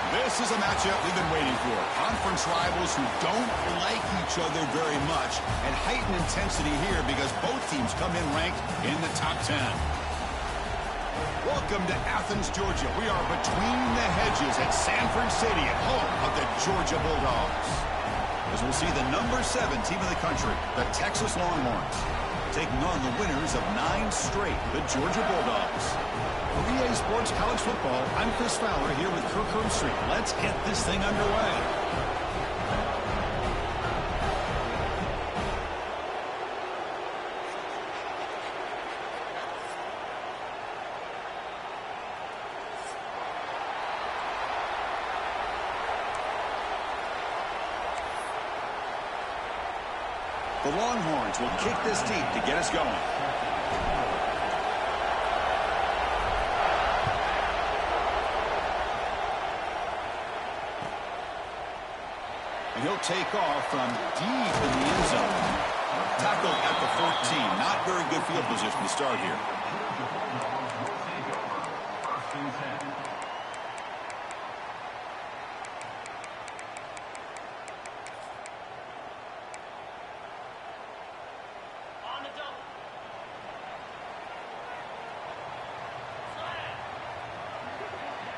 This is a matchup we've been waiting for. Conference rivals who don't like each other very much, and heightened intensity here because both teams come in ranked in the top 10. Welcome to Athens, Georgia. We are between the hedges at Sanford Stadium, home of the Georgia Bulldogs. As we'll see the number 7 team in the country, the Texas Longhorns, taking on the winners of 9 straight, the Georgia Bulldogs. For EA Sports College Football, I'm Chris Fowler here with Kirk Herbstreit. Let's get this thing underway. The Longhorns will kick this deep to get us going. And he'll take off from deep in the end zone. Tackled at the 14. Not very good field position to start here.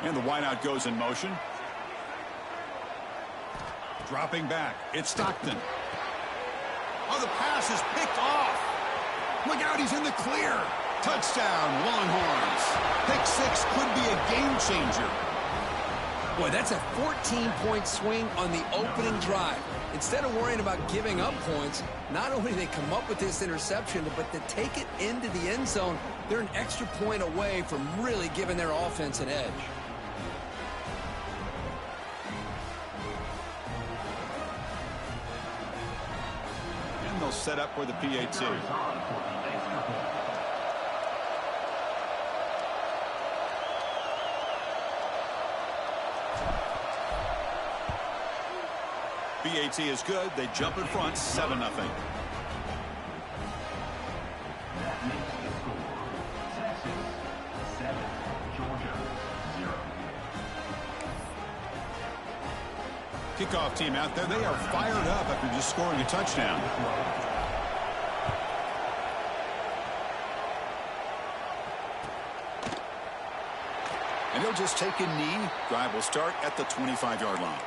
And the wideout goes in motion. Dropping back. It's Stockton. Oh, the pass is picked off. Look out, he's in the clear. Touchdown, Longhorns. Pick 6 could be a game changer. Boy, that's a 14-point swing on the opening drive. Instead of worrying about giving up points, not only do they come up with this interception, but to take it into the end zone, they're an extra point away from really giving their offense an edge. They'll set up for the PAT. PAT is good. They jump in front, 7-0. Kickoff team out there. They are fired up after just scoring a touchdown. And he'll just take a knee. Drive will start at the 25-yard line.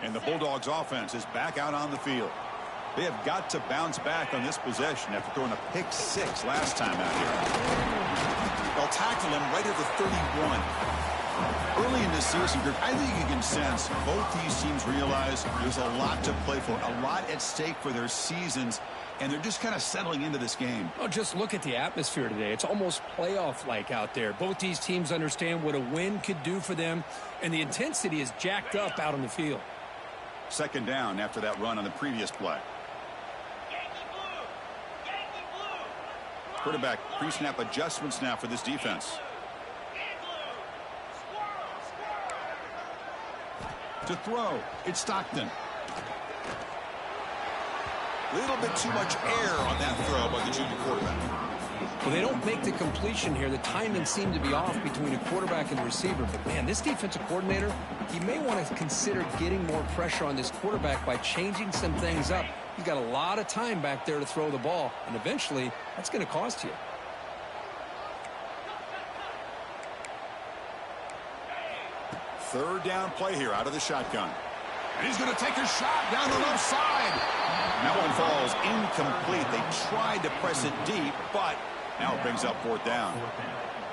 And the Bulldogs offense is back out on the field. They have got to bounce back on this possession after throwing a pick 6 last time out here. They'll tackle him right at the 31. Early in this season, I think you can sense both these teams realize there's a lot to play for, a lot at stake for their seasons, and they're just kind of settling into this game. Oh, just look at the atmosphere today. It's almost playoff-like out there. Both these teams understand what a win could do for them, and the intensity is jacked up out on the field. Second down after that run on the previous play. Quarterback pre-snap adjustments now for this defense. To throw, it's Stockton. A little bit too much air on that throw by the junior quarterback. Well, they don't make the completion here. The timing seemed to be off between a quarterback and the receiver. But, man, this defensive coordinator, he may want to consider getting more pressure on this quarterback by changing some things up. He's got a lot of time back there to throw the ball, and eventually that's going to cost you. Third down play here out of the shotgun. And he's going to take a shot down the left side. That one falls incomplete. They tried to press it deep, but now it brings up 4th down.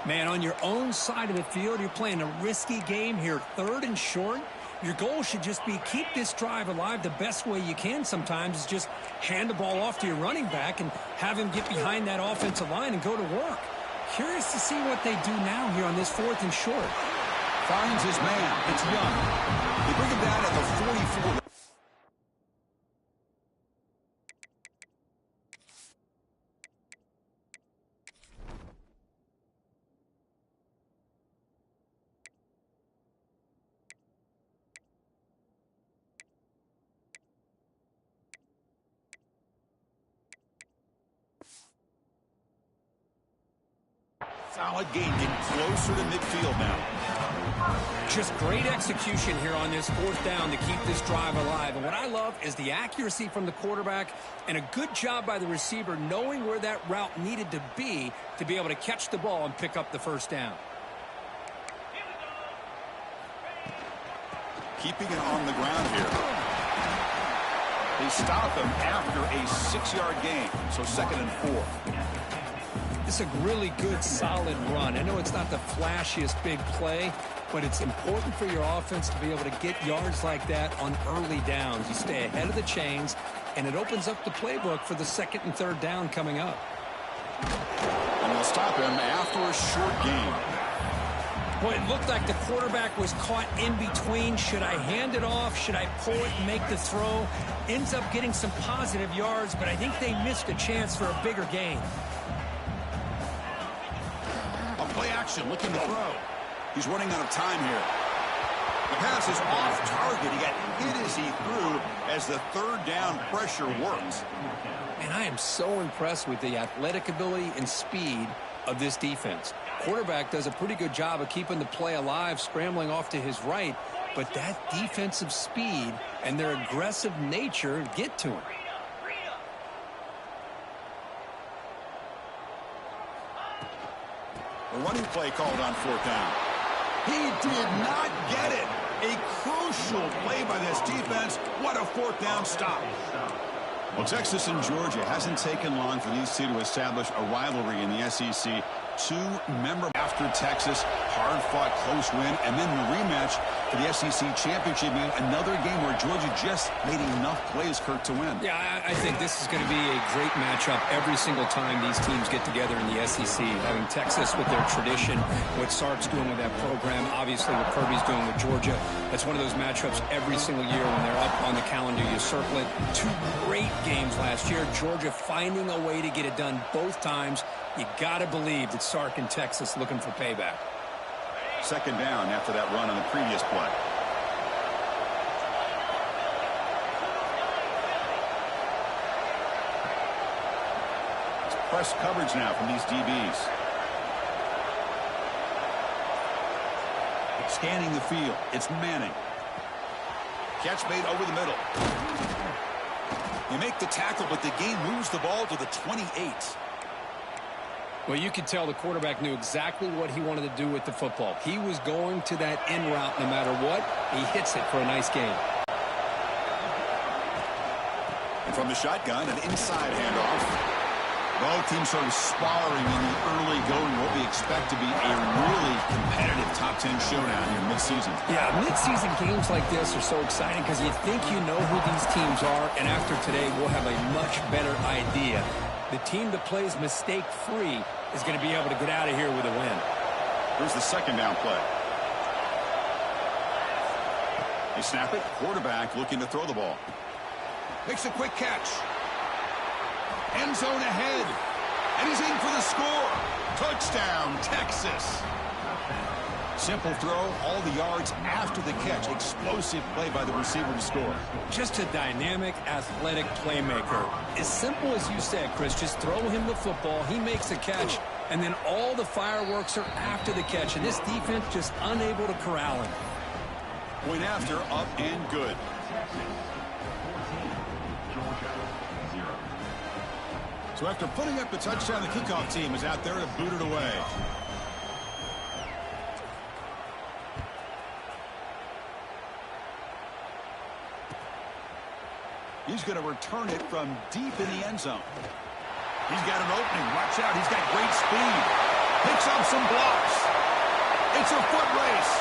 Man, on your own side of the field, you're playing a risky game here. 3rd and short. Your goal should just be keep this drive alive the best way you can sometimes is just hand the ball off to your running back and have him get behind that offensive line and go to work. Curious to see what they do now here on this 4th and short. Finds his man. It's Young. They bring him down at the 44. solid gain, getting closer to midfield now. Just great execution here on this fourth down to keep this drive alive. And what I love is the accuracy from the quarterback and a good job by the receiver knowing where that route needed to be able to catch the ball and pick up the first down. Keeping it on the ground here. They stop him after a 6-yard gain, so 2nd and 4. It's a really good, solid run. I know it's not the flashiest big play, but it's important for your offense to be able to get yards like that on early downs. You stay ahead of the chains, and it opens up the playbook for the 2nd and 3rd down coming up. And they'll stop him after a short gain. Well, it looked like the quarterback was caught in between. Should I hand it off? Should I pull it and make the throw? Ends up getting some positive yards, but I think they missed a chance for a bigger gain. A play action, looking to throw. He's running out of time here. The pass is off target. He got hit as he threw as the 3rd down pressure works. And I am so impressed with the athletic ability and speed of this defense. Quarterback does a pretty good job of keeping the play alive, scrambling off to his right, but that defensive speed and their aggressive nature get to him. A running play called on 4th down. He did not get it. A crucial play by this defense. What a 4th down stop. Well, Texas and Georgia hasn't taken long for these two to establish a rivalry in the SEC. 2 memorable after Texas, hard-fought, close win, and then the rematch for the SEC championship game. Another game where Georgia just made enough plays, Kirk, to win. Yeah, I think this is going to be a great matchup every single time these teams get together in the SEC. Having Texas with their tradition, what Sark's doing with that program, obviously what Kirby's doing with Georgia. That's one of those matchups every single year when they're up on the calendar. You circle it. 2 great games last year. Georgia finding a way to get it done both times. You got to believe that Sark in Texas looking for payback. 2nd down after that run on the previous play. It's press coverage now from these DBs. Scanning the field. It's Manning. Catch made over the middle. They make the tackle, but the game moves the ball to the 28. Well, you could tell the quarterback knew exactly what he wanted to do with the football. He was going to that in route no matter what. He hits it for a nice gain. And from the shotgun, an inside handoff. Both teams sort of sparring in the early going. What we expect to be a really competitive top 10 showdown here mid-season. Yeah, mid-season games like this are so exciting because you think you know who these teams are, and after today we'll have a much better idea. The team that plays mistake-free is going to be able to get out of here with a win. Here's the 2nd down play. They snap it. Quarterback looking to throw the ball. Makes a quick catch. End zone ahead. And he's in for the score. Touchdown, Texas. Simple throw, all the yards after the catch. Explosive play by the receiver to score. Just a dynamic, athletic playmaker. As simple as you said, Chris, just throw him the football, he makes a catch, and then all the fireworks are after the catch. And this defense just unable to corral him. Point after, up and good. So after putting up the touchdown, the kickoff team is out there to boot it away. He's going to return it from deep in the end zone. He's got an opening. Watch out. He's got great speed. Picks up some blocks. It's a foot race.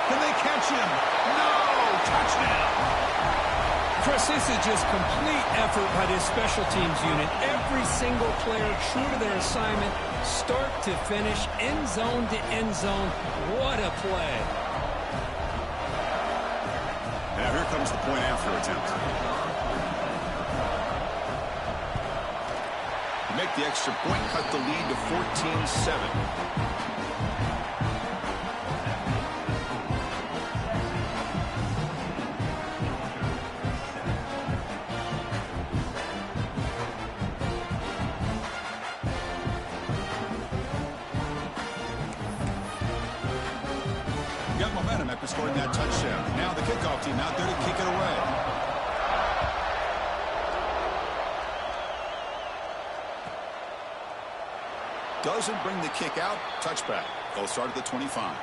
Can they catch him? No! Touchdown! Chris, this is just complete effort by this special teams unit. Every single player true to their assignment, start to finish, end zone to end zone. What a play. Now here comes the point after attempt. To make the extra point, cut the lead to 14-7. momentum after scoring that touchdown. Now the kickoff team out there to kick it away. Doesn't bring the kick out. Touchback. They'll start at the 25.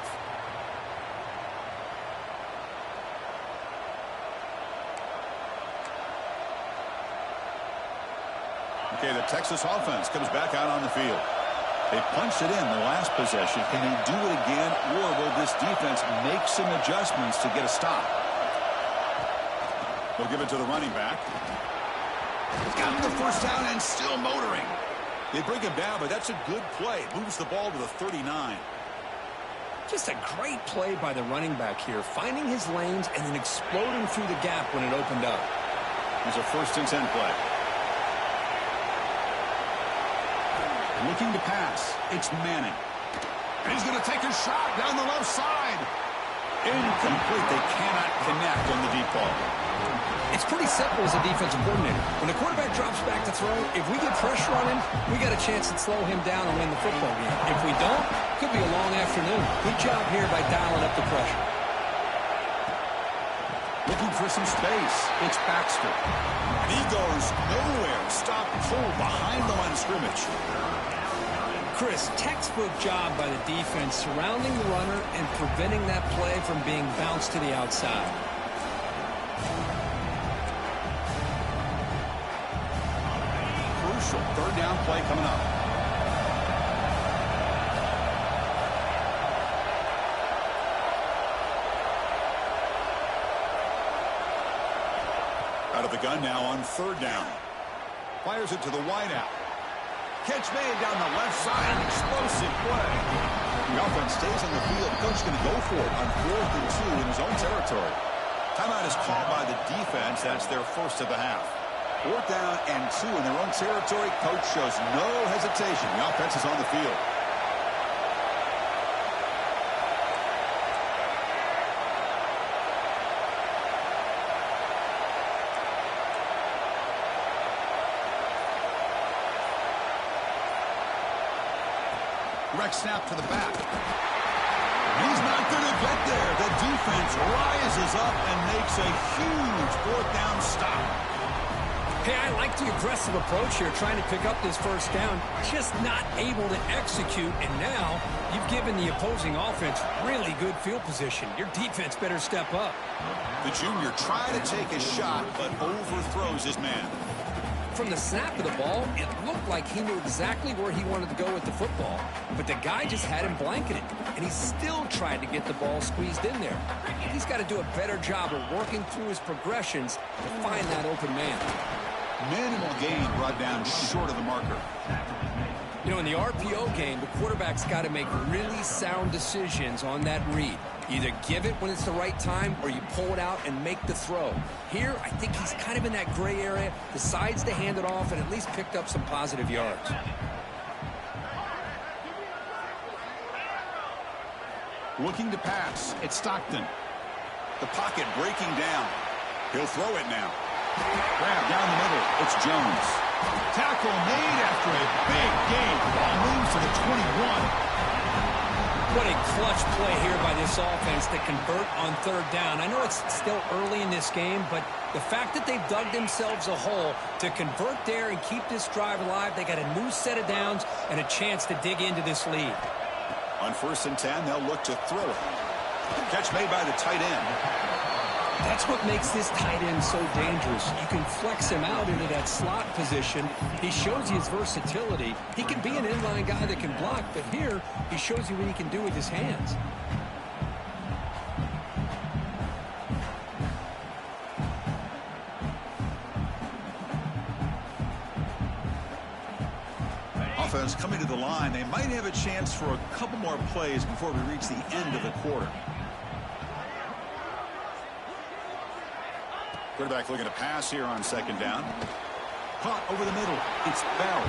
Okay, the Texas offense comes back out on the field. They punched it in the last possession. Can they do it again, or will this defense make some adjustments to get a stop? They'll give it to the running back. Got the first down and still motoring. They bring him down, but that's a good play. Moves the ball to the 39. Just a great play by the running back here, finding his lanes and then exploding through the gap when it opened up. Here's a 1st and 10 play. Looking to pass. It's Manning. And he's going to take a shot down the left side. Incomplete. They cannot connect on the deep ball. It's pretty simple as a defensive coordinator. When the quarterback drops back to throw, if we get pressure on him, we got a chance to slow him down and win the football game. If we don't, it could be a long afternoon. Good job here by dialing up the pressure. Looking for some space. It's Baxter. And he goes nowhere. Stop pull behind the line of scrimmage. Chris, textbook job by the defense surrounding the runner and preventing that play from being bounced to the outside. Crucial 3rd down play coming up. Out of the gun now on 3rd down. Fires it to the wideout. Catch made down the left side. An explosive play. The offense stays on the field. Coach going to go for it on 4th and 2 in his own territory. Timeout is called by the defense. That's their first of the half. 4th down and 2 in their own territory. Coach shows no hesitation. The offense is on the field. Direct snap to the back. He's not going to get there. The defense rises up and makes a huge 4th down stop. Hey, I like the aggressive approach here, trying to pick up this 1st down. Just not able to execute, and now you've given the opposing offense really good field position. Your defense better step up. The junior tried to take a shot, but overthrows his man. From the snap of the ball, it looked like he knew exactly where he wanted to go with the football, but the guy just had him blanketed, and he still tried to get the ball squeezed in there. He's got to do a better job of working through his progressions to find that open man. Minimal gain brought down short of the marker. You know, in the RPO game, the quarterback's got to make really sound decisions on that read. Either give it when it's the right time or you pull it out and make the throw. Here, I think he's kind of in that gray area, decides to hand it off and at least picked up some positive yards. Looking to pass. It's Stockton. The pocket breaking down. He'll throw it now. Grab down the middle. It's Jones. Tackle made after a big gain. Ball moves to the 21. What a clutch play here by this offense to convert on 3rd down. I know it's still early in this game, but the fact that they've dug themselves a hole to convert there and keep this drive alive, they got a new set of downs and a chance to dig into this lead. On 1st and 10, they'll look to throw it. Catch made by the tight end. That's what makes this tight end so dangerous. You can flex him out into that slot position. He shows you his versatility. He can be an inline guy that can block, but here he shows you what he can do with his hands. Offense coming to the line. They might have a chance for a couple more plays before we reach the end of the quarter. Quarterback looking to pass here on 2nd down. Caught over the middle. It's Bell.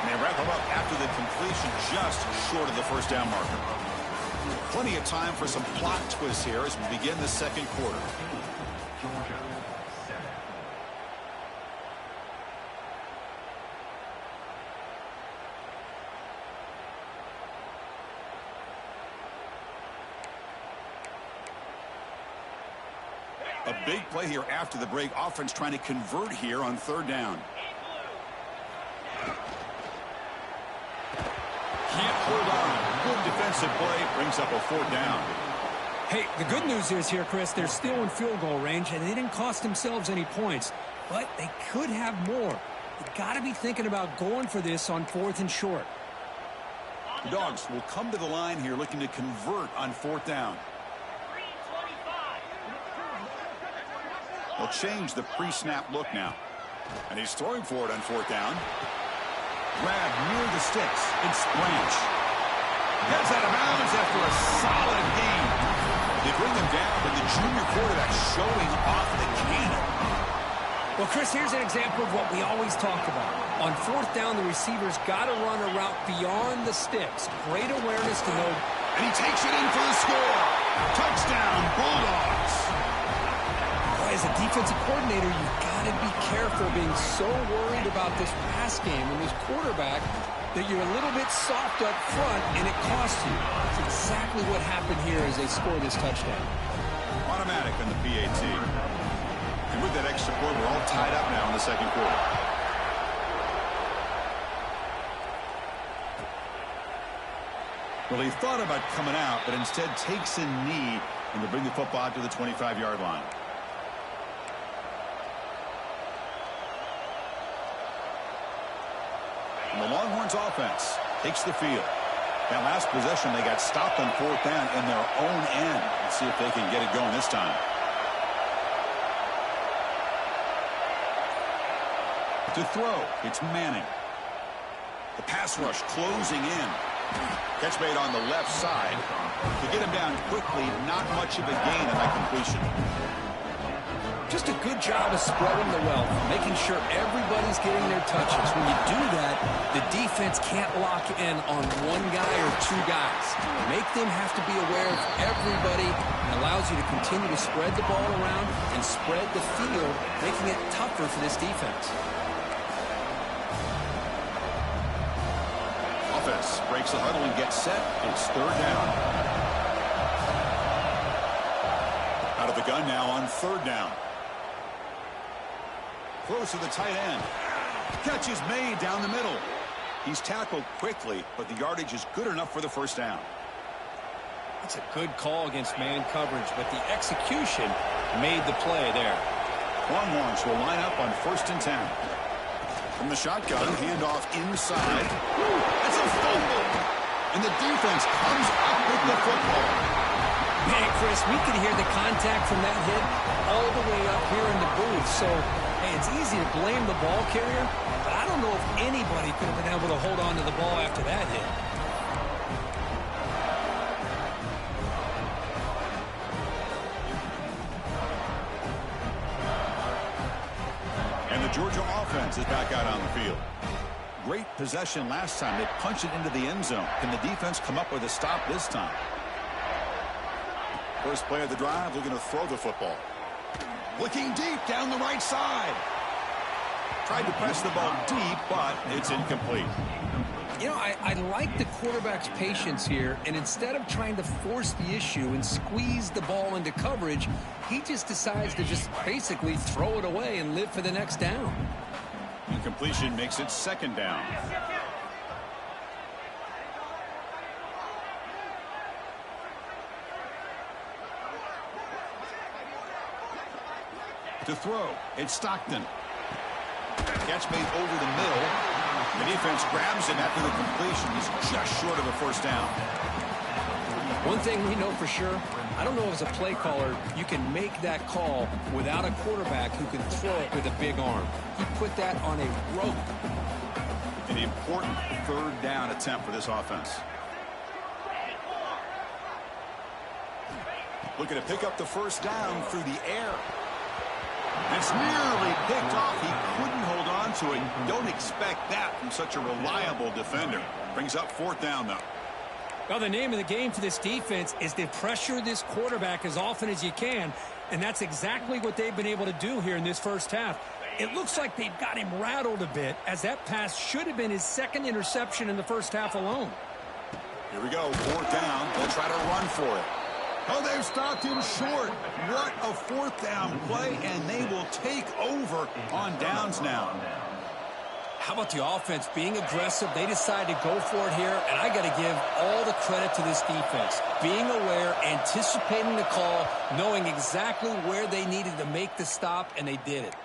And they wrap him up after the completion just short of the 1st down marker. Plenty of time for some plot twists here as we begin the 2nd quarter. A big play here after the break. Offense trying to convert here on third down. Can't hold on. Good defensive play. Brings up a fourth down. Hey, the good news is here, Chris, they're still in field goal range, and they didn't cost themselves any points. But they could have more. You got to be thinking about going for this on 4th and short. The Dogs will come to the line here looking to convert on 4th down. They'll change the pre-snap look now. And he's throwing for it on 4th down. Grab near the sticks. It's Branch. Gets out of bounds after a solid gain. They bring him down, and the junior quarterback showing off the cannon. Well, Chris, here's an example of what we always talked about. On 4th down, the receiver's got to run a route beyond the sticks. Great awareness to know. And he takes it in for the score. Touchdown, Bulldogs. As a defensive coordinator, you've got to be careful being so worried about this pass game and this quarterback that you're a little bit soft up front and it costs you. That's exactly what happened here as they score this touchdown. Automatic on the PAT. And with that extra point, we're all tied up now in the second quarter. Well, he thought about coming out, but instead takes a knee and will bring the football out to the 25-yard line. And the Longhorns offense takes the field. That last possession, they got stopped on 4th down in their own end. Let's see if they can get it going this time. To throw, it's Manning. The pass rush closing in. Catch made on the left side. To get him down quickly, not much of a gain on that completion. Just a good job of spreading the wealth, making sure everybody's getting their touches. When you do that, the defense can't lock in on one guy or two guys. Make them have to be aware of everybody and allows you to continue to spread the ball around and spread the field, making it tougher for this defense. Offense breaks the huddle and gets set. It's third down. Out of the gun now on third down. Close to the tight end. Catch is made down the middle. He's tackled quickly, but the yardage is good enough for the first down. It's a good call against man coverage, but the execution made the play there. Longhorns will line up on 1st and 10. From the shotgun, handoff inside. That's a fumble. And the defense comes up with the football. Man, Chris, we could hear the contact from that hit all the way up here in the booth. So, hey, it's easy to blame the ball carrier, but I don't know if anybody could have been able to hold on to the ball after that hit. And the Georgia offense is back out on the field. Great possession last time. They punched it into the end zone. Can the defense come up with a stop this time? First play of the drive, looking to throw the football. Looking deep down the right side. Tried to press the ball deep, but it's incomplete. You know, I like the quarterback's patience here, and instead of trying to force the issue and squeeze the ball into coverage, he just decides to just basically throw it away and live for the next down. Incompletion makes it second down. To throw, it's Stockton. Catch made over the middle. The defense grabs him after the completion. He's just short of a first down. One thing we know for sure, I don't know as a play caller, you can make that call without a quarterback who can throw it with a big arm. He put that on a rope. An important third down attempt for this offense. Looking to pick up the first down through the air. It's nearly picked off. He couldn't hold on to it. Don't expect that from such a reliable defender. Brings up fourth down, though. Well, the name of the game for this defense is to pressure this quarterback as often as you can, and that's exactly what they've been able to do here in this first half. It looks like they've got him rattled a bit, as that pass should have been his second interception in the first half alone. Here we go, fourth down. They'll try to run for it. Oh, they've stopped him short. What a fourth down play, and they will take over on downs now. How about the offense being aggressive? They decided to go for it here, and I got to give all the credit to this defense. Being aware, anticipating the call, knowing exactly where they needed to make the stop, and they did it.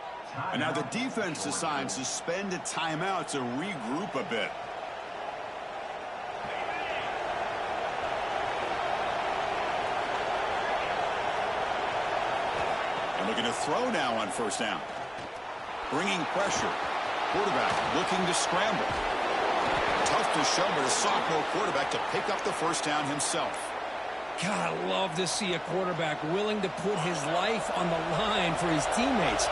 And now the defense decides to spend a timeout to regroup a bit. And looking to throw now on first down. Bringing pressure. Quarterback looking to scramble. Tough to show, but a sophomore quarterback to pick up the first down himself. God, I love to see a quarterback willing to put his life on the line for his teammates.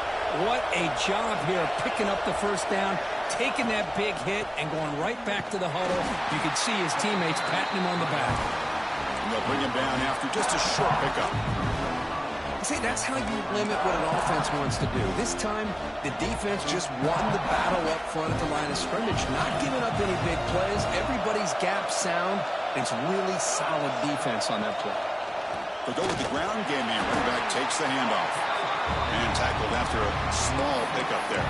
What a job here picking up the first down, taking that big hit, and going right back to the huddle. You can see his teammates patting him on the back. And they'll bring him down after just a short pickup. See, that's how you limit what an offense wants to do. This time, the defense just won the battle up front at the line of scrimmage, not giving up any big plays. Everybody's gap sound. It's really solid defense on that play. They'll go with the ground game here. Running back takes the handoff. And tackled after a small pickup there.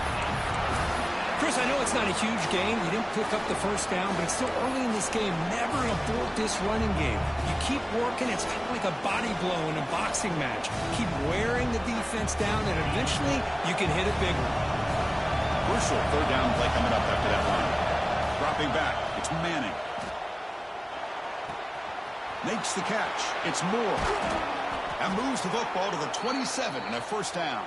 Chris, I know it's not a huge game. You didn't pick up the first down, but it's still early in this game. Never abort this running game. You keep working. It's kind of like a body blow in a boxing match. Keep wearing the defense down, and eventually you can hit a big one. Crucial third down play coming up after that line. Dropping back. It's Manning. Makes the catch. It's Moore. And moves the football to the 27 and a first down.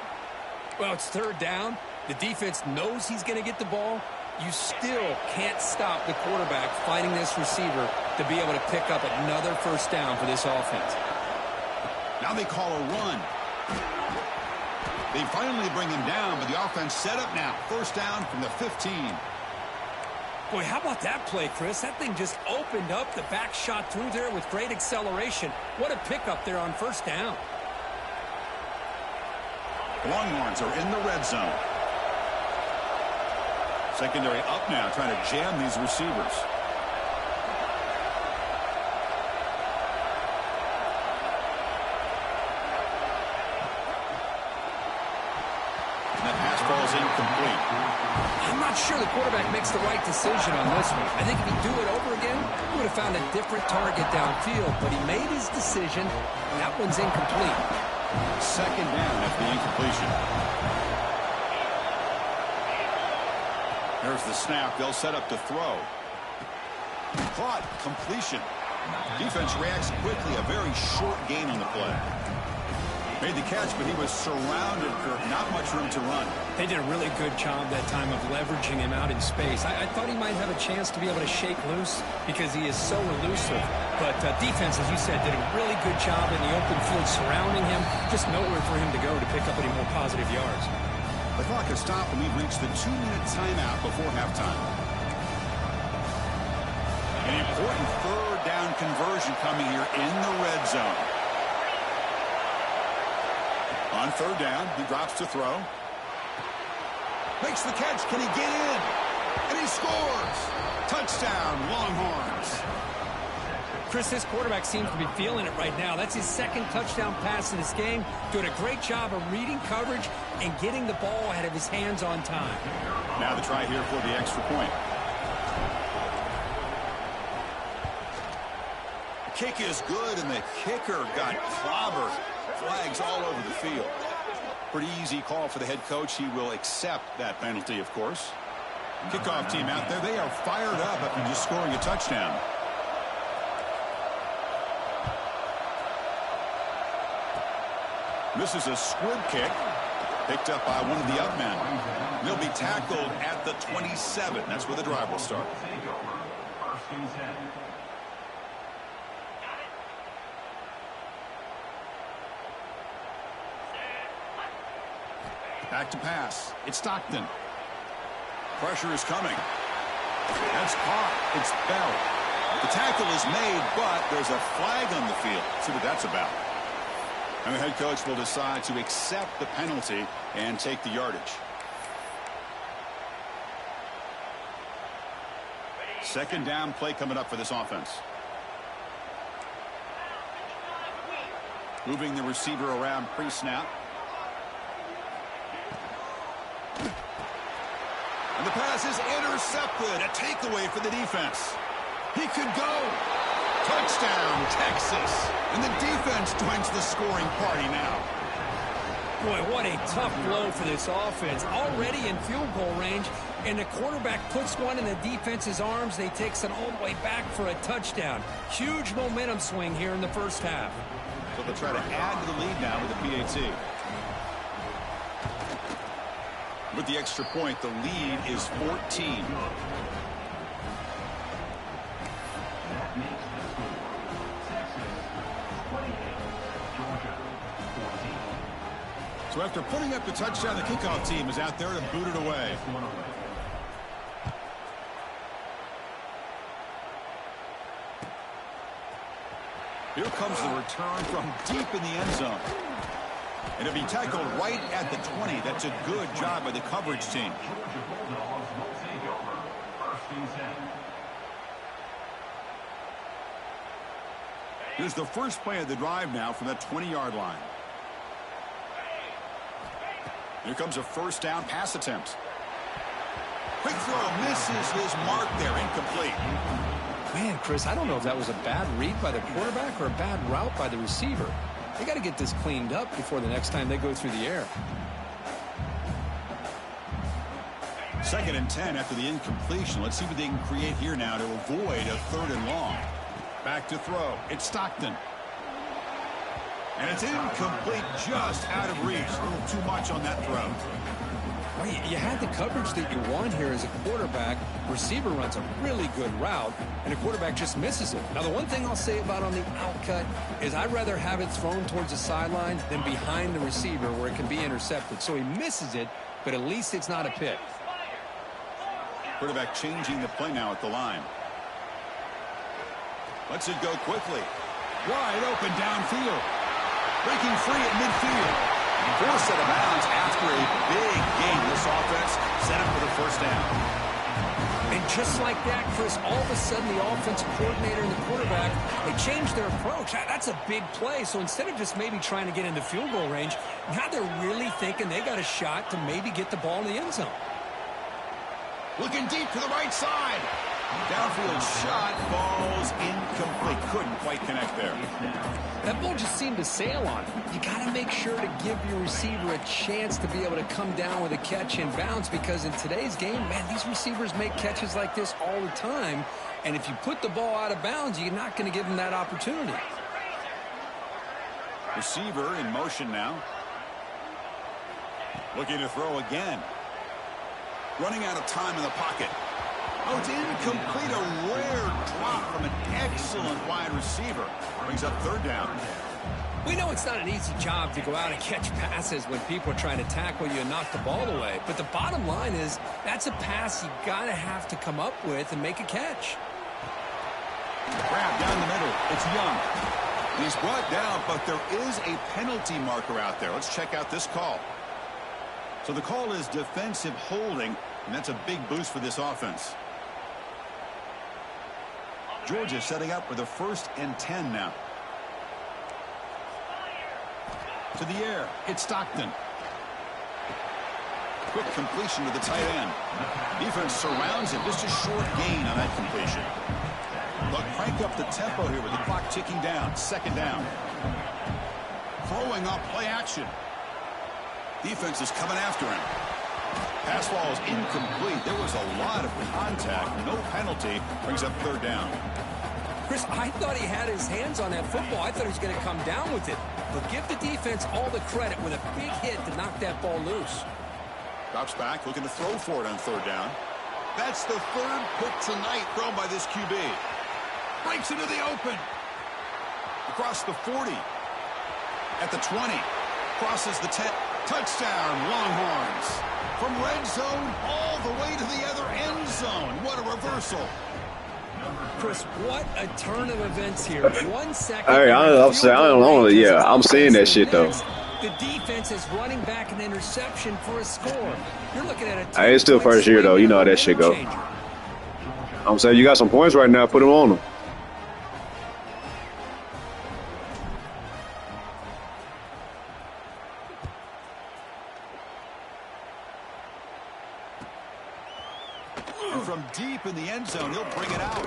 Well, it's third down. The defense knows he's going to get the ball. You still can't stop the quarterback fighting this receiver to be able to pick up another first down for this offense. Now they call a run. They finally bring him down, but the offense set up now. First down from the 15. Boy, how about that play, Chris? That thing just opened up. The back shot through there with great acceleration. What a pickup there on first down. The Longhorns are in the red zone. Secondary up now, trying to jam these receivers. And that pass ball is incomplete. I'm not sure the quarterback makes the right decision on this one. I think if he'd do it over again, he would have found a different target downfield. But he made his decision. That one's incomplete. Second down after the incompletion. There's the snap. They'll set up to throw. Caught. Completion. Defense reacts quickly. A very short gain on the play. Made the catch, but he was surrounded for not much room to run. They did a really good job that time of leveraging him out in space. I thought he might have a chance to be able to shake loose because he is so elusive. But defense, as you said, did a really good job in the open field surrounding him. Just nowhere for him to go to pick up any more positive yards. The clock has stopped, and we've reached the 2-minute timeout before halftime. An important third down conversion coming here in the red zone. On third down, he drops to throw. Makes the catch. Can he get in? And he scores. Touchdown, Longhorns. Chris, this quarterback seems to be feeling it right now. That's his second touchdown pass in this game. Doing a great job of reading coverage and getting the ball out of his hands on time. Now the try here for the extra point. The kick is good, and the kicker got clobbered. Flags all over the field. Pretty easy call for the head coach. He will accept that penalty, of course. Kickoff team out there, they are fired up after just scoring a touchdown. This is a squib kick, picked up by one of the up men. They'll be tackled at the 27. That's where the drive will start. Back to pass. It's Stockton. Pressure is coming. That's caught. It's Bell. The tackle is made, but there's a flag on the field. See what that's about. And the head coach will decide to accept the penalty and take the yardage. Second down play coming up for this offense. Moving the receiver around pre-snap. And the pass is intercepted. A takeaway for the defense. He could go. Touchdown, Texas. And the defense joins the scoring party now. Boy, what a tough blow for this offense. Already in field goal range, and the quarterback puts one in the defense's arms. They takes it all the way back for a touchdown. Huge momentum swing here in the first half. So they'll try to add to the lead now with the PAT. With the extra point, the lead is 14. So after putting up the touchdown, the kickoff team is out there to boot it away. Here comes the return from deep in the end zone. And it'll be tackled right at the 20. That's a good job by the coverage team. Here's the first play of the drive now from that 20-yard line. Here comes a first down pass attempt. Quick throw, misses his mark there, incomplete. Man, Chris, I don't know if that was a bad read by the quarterback or a bad route by the receiver. They got to get this cleaned up before the next time they go through the air. 2nd and 10 after the incompletion. Let's see what they can create here now to avoid a 3rd and long. Back to throw. It's Stockton. And it's incomplete, just out of reach. A little too much on that throw. Well, you had the coverage that you want here as a quarterback. Receiver runs a really good route, and the quarterback just misses it. Now, the one thing I'll say about on the outcut is I'd rather have it thrown towards the sideline than behind the receiver where it can be intercepted. So he misses it, but at least it's not a pick. Quarterback changing the play now at the line. Lets it go quickly. Wide open downfield. Breaking free at midfield. Forced out of bounds after a big game. This offense set up for the first down. And just like that, Chris, all of a sudden the offensive coordinator and the quarterback, they changed their approach. That's a big play. So instead of just maybe trying to get into field goal range, now they're really thinking they got a shot to maybe get the ball in the end zone. Looking deep to the right side. Downfield shot falls incomplete. Couldn't quite connect there. That ball just seemed to sail on it. You got to make sure to give your receiver a chance to be able to come down with a catch and bounce, because in today's game, man, these receivers make catches like this all the time. And if you put the ball out of bounds, you're not going to give them that opportunity. Receiver in motion now. Looking to throw again. Running out of time in the pocket. Oh, it's incomplete. A rare drop from an excellent wide receiver. Brings up 3rd down. We know it's not an easy job to go out and catch passes when people are trying to tackle you and knock the ball away. But the bottom line is that's a pass you got to have to come up with and make a catch. Grab down the middle. It's Young. He's brought down, but there is a penalty marker out there. Let's check out this call. So the call is defensive holding, and that's a big boost for this offense. Georgia setting up with a 1st and 10 now. To the air. It's Stockton. Quick completion to the tight end. Defense surrounds him. Just a short gain on that completion. They'll crank up the tempo here with the clock ticking down. 2nd down. Throwing off play action. Defense is coming after him. Pass ball is incomplete. There was a lot of contact. No penalty. Brings up 3rd down. Chris, I thought he had his hands on that football. I thought he was going to come down with it. But give the defense all the credit with a big hit to knock that ball loose. Drops back, looking to throw for it on 3rd down. That's the 3rd pick tonight thrown by this QB. Breaks into the open. Across the 40. At the 20. Crosses the 10. Touchdown, Longhorns. From red zone all the way to the other end zone. What a reversal. Chris, what a turn of events here. 1 second. Hey, I don't know. Yeah, I'm seeing that shit, though. The defense is running back an interception for a score. You're looking at a Hey, it's still first year, though. You know how that shit go. I'm saying you got some points right now. Put them on them. from deep in the end zone. He'll bring it out.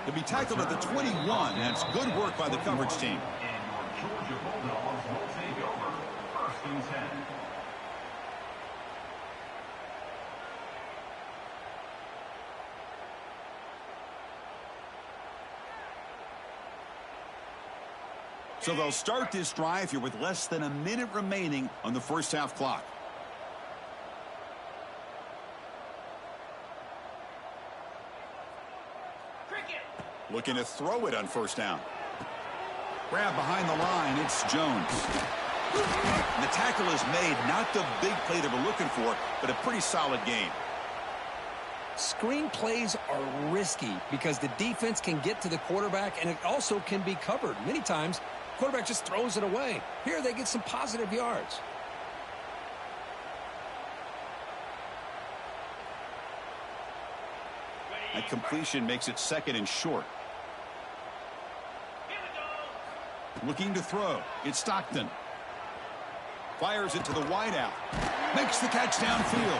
He'll be tackled at the 21. That's good work by the coverage team. So they'll start this drive here with less than a minute remaining on the first half clock. Looking to throw it on first down. Grab behind the line. It's Jones. The tackle is made. Not the big play they were looking for, but a pretty solid game. Screen plays are risky because the defense can get to the quarterback, and it also can be covered. Many times, the quarterback just throws it away. Here, they get some positive yards. That completion makes it second and short. Looking to throw. It's Stockton. Fires it to the wideout. Makes the catch downfield.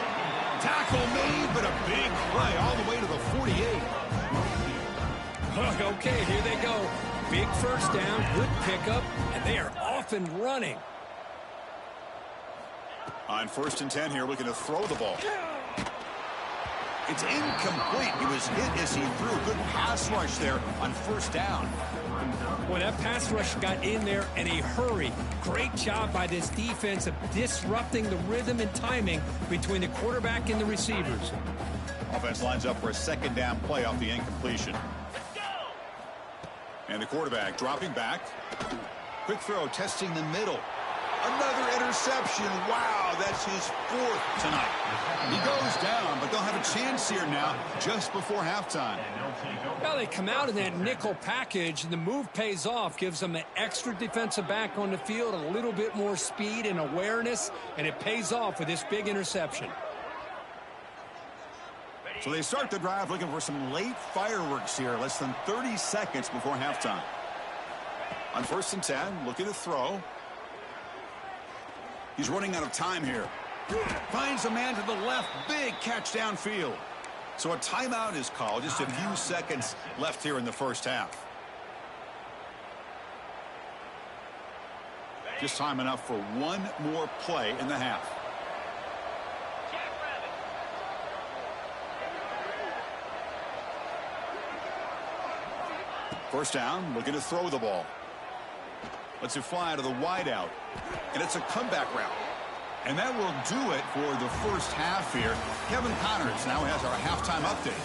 Tackle made, but a big play all the way to the 48. Okay, here they go. Big first down, good pickup, and they are off and running. On 1st and 10 here, looking to throw the ball. It's incomplete. He was hit as he threw. Good pass rush there on 1st down. Well, that pass rush got in there in a hurry. Great job by this defense of disrupting the rhythm and timing between the quarterback and the receivers. Offense lines up for a 2nd down play off the incompletion. And the quarterback dropping back. Quick throw, testing the middle. Another interception. Wow, that's his 4th tonight. He goes down, but they'll have a chance here now just before halftime. Well, they come out in that nickel package, and the move pays off, gives them an extra defensive back on the field, a little bit more speed and awareness, and it pays off with this big interception. So they start the drive looking for some late fireworks here, less than 30 seconds before halftime. On 1st and 10, looking to throw. He's running out of time here. Finds a man to the left. Big catch downfield. So a timeout is called. Just a few seconds left here in the first half. Just time enough for one more play in the half. First down, looking to throw the ball. Lets it fly to the wideout. And it's a comeback route. And that will do it for the first half here. Kevin Connors now has our halftime update.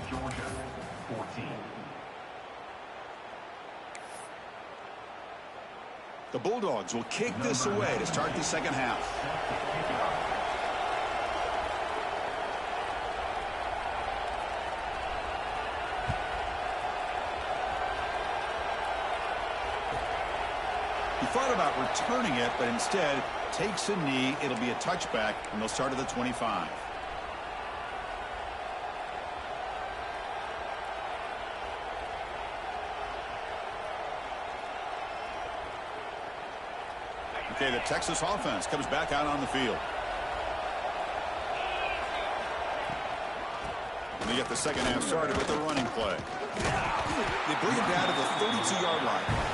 Georgia, 14. The Bulldogs will kick this away to start the second half. He thought about returning it, but instead takes a knee. It'll be a touchback, and they'll start at the 25. Okay, the Texas offense comes back out on the field. And they get the second half started with the running play. They bring it down to the 32-yard line.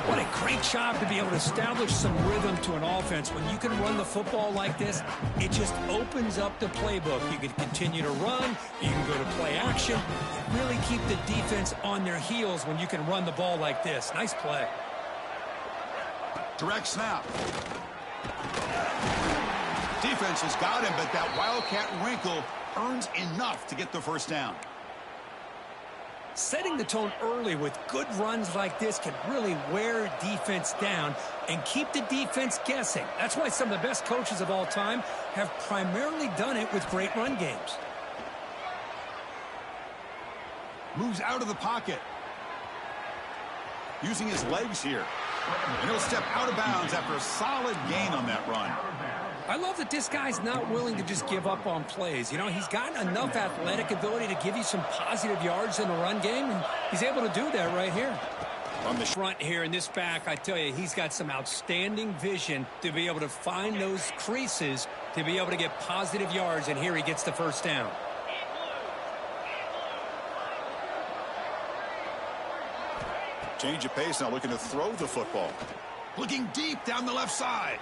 What a great job to be able to establish some rhythm to an offense. When you can run the football like this, it just opens up the playbook. You can continue to run. You can go to play action. Really keep the defense on their heels when you can run the ball like this. Nice play. Direct snap. Defense has got him, but that Wildcat wrinkle earns enough to get the first down. Setting the tone early with good runs like this can really wear defense down and keep the defense guessing. That's why some of the best coaches of all time have primarily done it with great run games. Moves out of the pocket. Using his legs here. And he'll step out of bounds after a solid gain on that run. I love that this guy's not willing to just give up on plays. You know, he's got enough athletic ability to give you some positive yards in the run game, and he's able to do that right here. On the front here in this back, I tell you, he's got some outstanding vision to be able to find those creases to be able to get positive yards, and here he gets the first down. Change of pace now, looking to throw the football. Looking deep down the left side.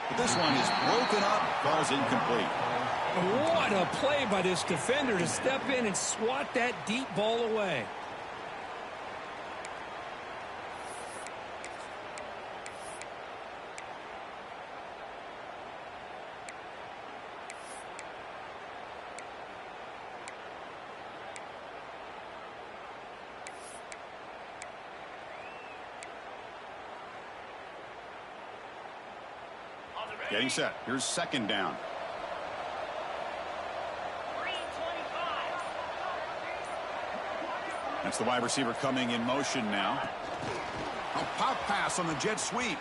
But this one is broken up, falls incomplete. What a play by this defender to step in and swat that deep ball away. Getting set. Here's second down. That's the wide receiver coming in motion now. A pop pass on the jet sweep.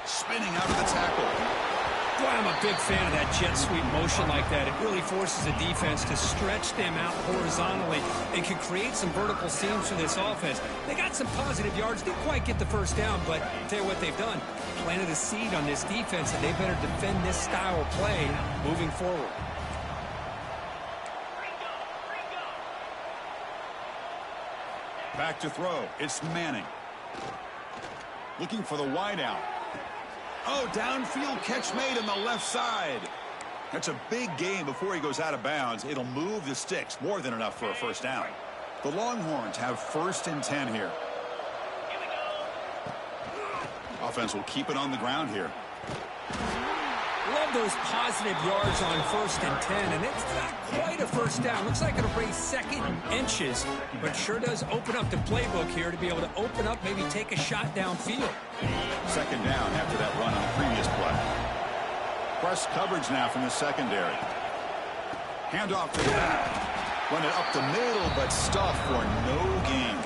Spinning out of the tackle. Boy, I'm a big fan of that jet sweep motion like that. It really forces the defense to stretch them out horizontally and can create some vertical seams for this offense. They got some positive yards. Didn't quite get the first down, but I'll tell you what they've done. Planted a seed on this defense, and they better defend this style of play moving forward. Back to throw. It's Manning. Looking for the wideout. Oh, downfield catch made on the left side. That's a big gain before he goes out of bounds. It'll move the sticks. More than enough for a first down. The Longhorns have 1st and 10 here. Offense will keep it on the ground here. Love those positive yards on 1st and 10, and it's not quite a first down. Looks like it'll raise 2nd and inches, but sure does open up the playbook here to be able to open up, maybe take a shot downfield. 2nd down after that run on the previous play. Press coverage now from the secondary. Handoff to the back. Run it up the middle, but stuffed for no gain.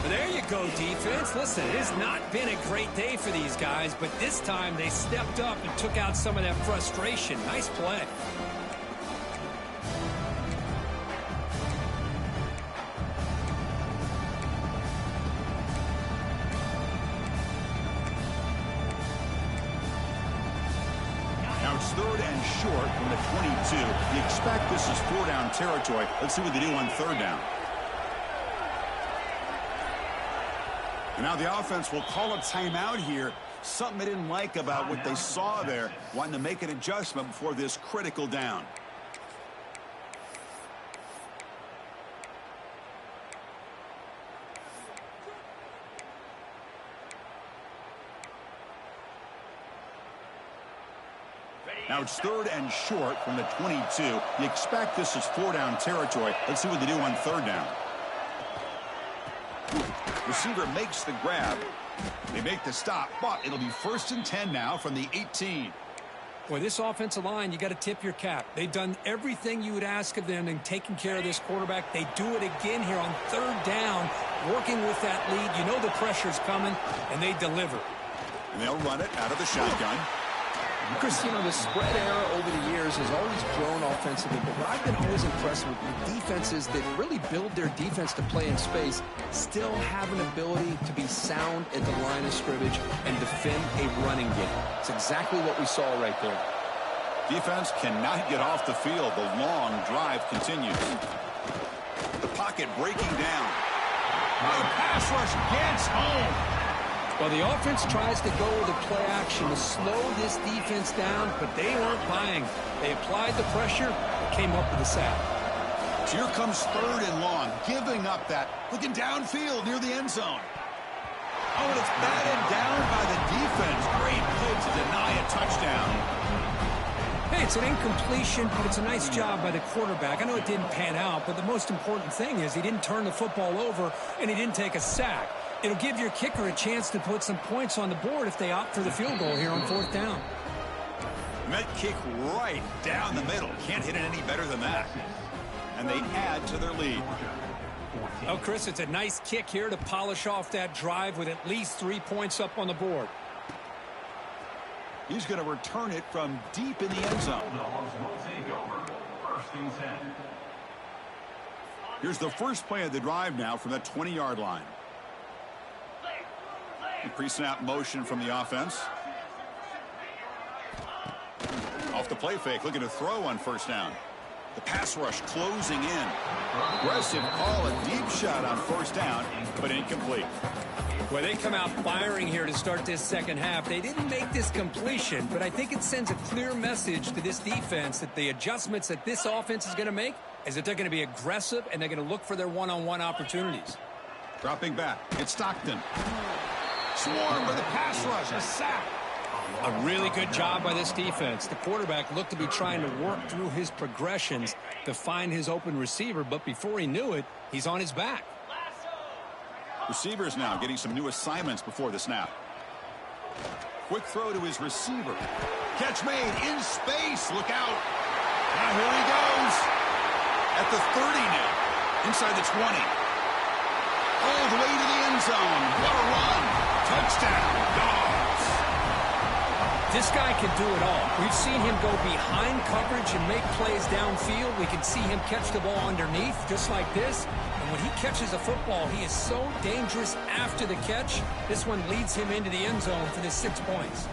There you go, defense. Listen, it has not been a great day for these guys, but this time they stepped up and took out some of that frustration. Nice play. Now it's 3rd and short from the 22. You expect this is 4-down territory. Let's see what they do on 3rd down. And now the offense will call a timeout here. Something they didn't like about what they saw there. Wanting to make an adjustment before this critical down. Now it's 3rd and short from the 22. You expect this is 4-down territory. Let's see what they do on 3rd down. Receiver makes the grab. They make the stop, but it'll be 1st and 10 now from the 18. Boy, this offensive line, you got to tip your cap. They've done everything you would ask of them in taking care of this quarterback. They do it again here on 3rd down, working with that lead. You know the pressure's coming, and they deliver. And they'll run it out of the shotgun. Chris, you know, the spread era over the years has always grown offensively, but what I've been always impressed with defenses that really build their defense to play in space still have an ability to be sound at the line of scrimmage and defend a running game. It's exactly what we saw right there. Defense cannot get off the field. The long drive continues. The pocket breaking down. The pass rush gets home. Well, the offense tries to go with a play action to slow this defense down, but they weren't buying. They applied the pressure, came up with a sack. So here comes 3rd and long, giving up that, looking downfield near the end zone. Oh, and it's batted down by the defense. Great play to deny a touchdown. Hey, it's an incompletion, but it's a nice job by the quarterback. I know it didn't pan out, but the most important thing is he didn't turn the football over, and he didn't take a sack. It'll give your kicker a chance to put some points on the board if they opt for the field goal here on 4th down. Met kick right down the middle. Can't hit it any better than that. And they add to their lead. Oh, Chris, it's a nice kick here to polish off that drive with at least 3 points up on the board. He's going to return it from deep in the end zone. Here's the first play of the drive now from that 20-yard line. Pre-snap motion from the offense. Off the play fake, looking to throw on first down. The pass rush closing in. Aggressive call, a deep shot on first down, but incomplete. Well, they come out firing here to start this second half. They didn't make this completion, but I think it sends a clear message to this defense that the adjustments that this offense is going to make is that they're going to be aggressive and they're going to look for their one-on-one opportunities. Dropping back, it's Stockton. Swarmed by the pass rush, a sack. A really good job by this defense. The quarterback looked to be trying to work through his progressions to find his open receiver, but before he knew it, he's on his back. Receivers now getting some new assignments before the snap. Quick throw to his receiver. Catch made in space. Look out. Now here he goes. At the 30 now. Inside the 20. All the way to the end zone. What a run. Touchdown. Dogs. This guy can do it all. We've seen him go behind coverage and make plays downfield. We can see him catch the ball underneath just like this. And when he catches a football, he is so dangerous after the catch. This one leads him into the end zone for the 6 points.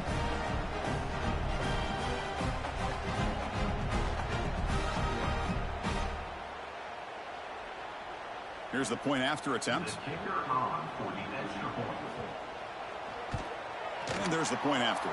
Here's the point after attempt. And there's the point after.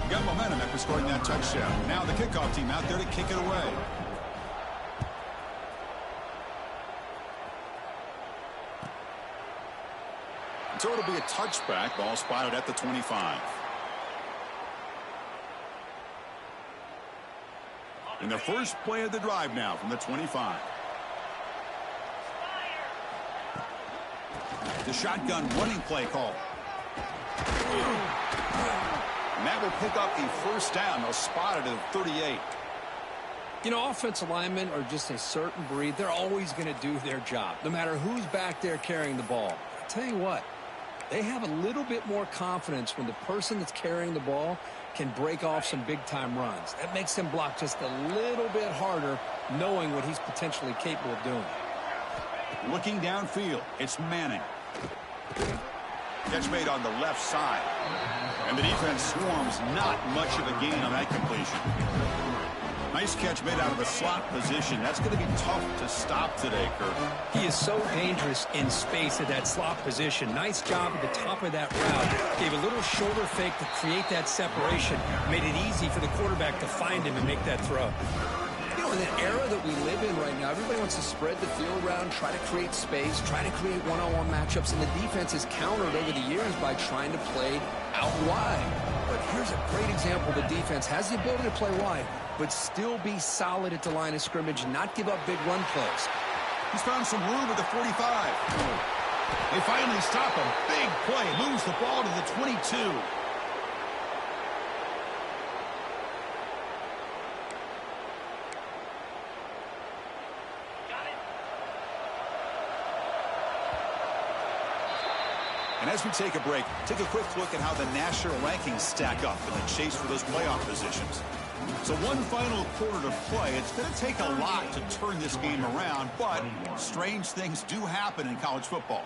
Got momentum after scoring that touchdown. Now the kickoff team out there to kick it away. So it'll be a touchback. Ball spotted at the 25. In the first play of the drive now from the 25. The shotgun running play call. And that will pick up a first down. They'll spot it at the 38. You know, offensive linemen are just a certain breed. They're always going to do their job, no matter who's back there carrying the ball. I'll tell you what, they have a little bit more confidence when the person that's carrying the ball can break off some big-time runs. That makes them block just a little bit harder, knowing what he's potentially capable of doing. Looking downfield, it's Manning. Catch made on the left side. And the defense swarms, not much of a gain on that completion. Nice catch made out of the slot position. That's going to be tough to stop today, Kirk. He is so dangerous in space at that slot position. Nice job at the top of that route. Gave a little shoulder fake to create that separation. Made it easy for the quarterback to find him and make that throw. You know, in the era that we live in right now, everybody wants to spread the field around, try to create space, try to create one-on-one matchups, and the defense has countered over the years by trying to play out wide. But here's a great example. The defense has the ability to play wide, but still be solid at the line of scrimmage and not give up big run plays. He's found some room at the 45. They finally stop him. Big play. Moves the ball to the 22. And as we take a break, take a quick look at how the national rankings stack up in the chase for those playoff positions. So one final quarter to play. It's going to take a lot to turn this game around, but strange things do happen in college football.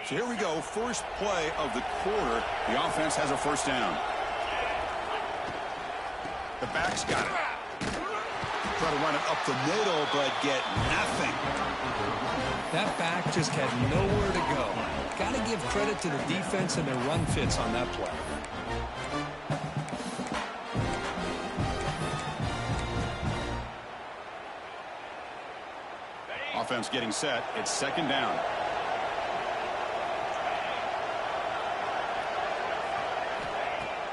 So here we go, first play of the quarter. The offense has a first down. The back's got it. Try to run it up the middle, but get nothing. That back just had nowhere to go. Got to give credit to the defense and their run fits on that play. Offense getting set. It's second down.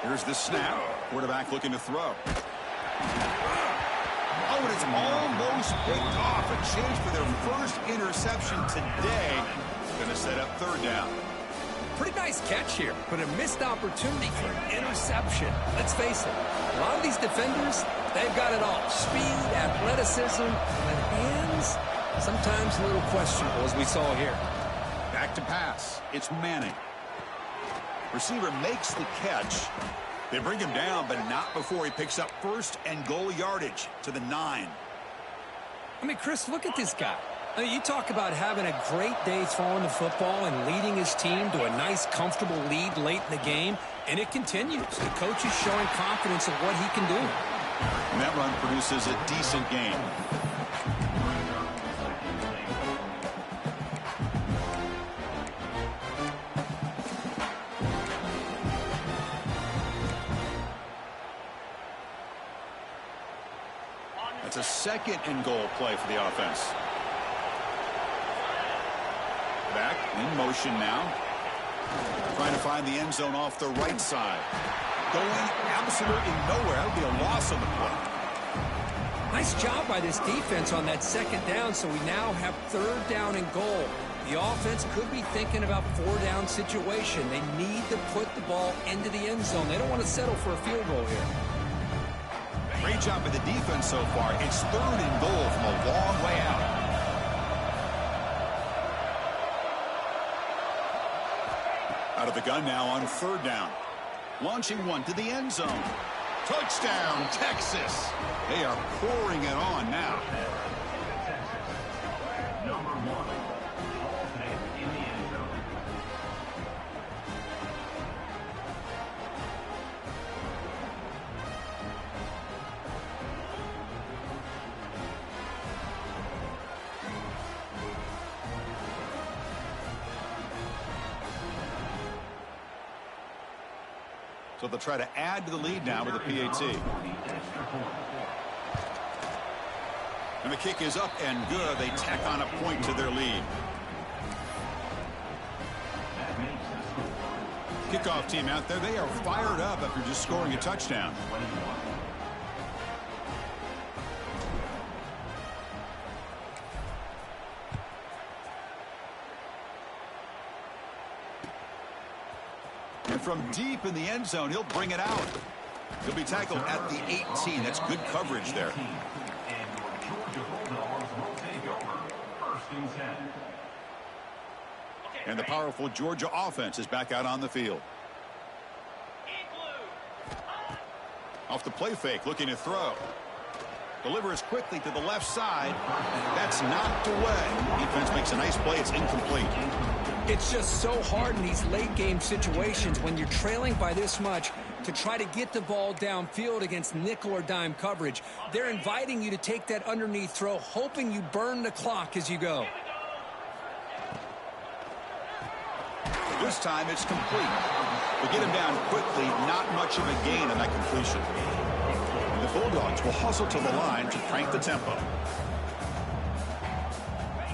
Here's the snap. Quarterback looking to throw. Oh, and it's almost picked off. A chance for their first interception today. Going to set up third down. Pretty nice catch here, but a missed opportunity for an interception. Let's face it, a lot of these defenders, they've got it all. Speed, athleticism, but hands, sometimes a little questionable, as we saw here. Back to pass. It's Manning. Receiver makes the catch. They bring him down, but not before he picks up first and goal yardage to the 9. I mean, Chris, look at this guy. I mean, you talk about having a great day throwing the football and leading his team to a nice, comfortable lead late in the game, and it continues. The coach is showing confidence in what he can do. And that run produces a decent game. That's a second and goal play for the offense. Back in motion now. Trying to find the end zone off the right side. Going absolutely nowhere. That would be a loss on the play. Nice job by this defense on that second down, so we now have third down and goal. The offense could be thinking about four-down situation. They need to put the ball into the end zone. They don't want to settle for a field goal here. Great job by the defense so far. It's third and goal from a long way out. Out of the gun now on third down. Launching one to the end zone. Touchdown, Texas. They are pouring it on now. Number 1, ball head in the end zone. So they'll try to add to the lead now with a PAT. And the kick is up and good. They tack on a point to their lead. Kickoff team out there, they are fired up after just scoring a touchdown. And from deep in the end zone, he'll bring it out. He'll be tackled at the 18. That's good coverage there. And the powerful Georgia offense is back out on the field. Off the play fake, looking to throw. Delivers quickly to the left side. That's knocked away. Defense makes a nice play. It's incomplete. It's just so hard in these late game situations when you're trailing by this much to try to get the ball downfield against nickel or dime coverage. They're inviting you to take that underneath throw, hoping you burn the clock as you go. This time it's complete. They get him down quickly, not much of a gain on that completion. And the Bulldogs will hustle to the line to crank the tempo.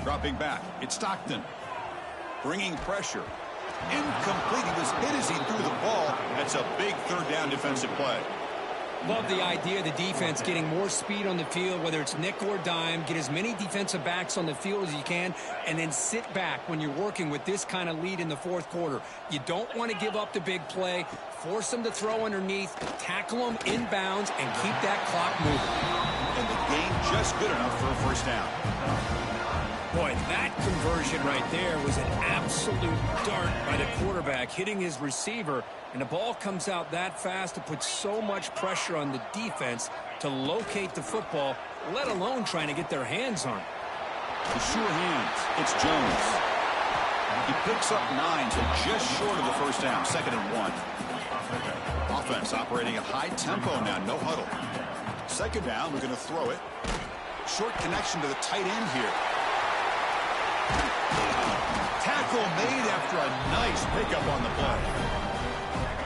Dropping back, it's Stockton. Bringing pressure. Incomplete. He was hit as he threw the ball. That's a big third down defensive play. Love the idea of the defense getting more speed on the field, whether it's nickel or dime, get as many defensive backs on the field as you can, and then sit back when you're working with this kind of lead in the fourth quarter. You don't want to give up the big play, force them to throw underneath, tackle them inbounds, and keep that clock moving. And the game just good enough for a first down. Boy, that conversion right there was an absolute dart by the quarterback, hitting his receiver, and the ball comes out that fast to put so much pressure on the defense to locate the football, let alone trying to get their hands on it. The sure hands. It's Jones. He picks up 9, so just short of the first down, 2nd and 1. Offense operating at high tempo now, no huddle. 2nd down, we're going to throw it. Short connection to the tight end here. Tackle made after a nice pickup on the play.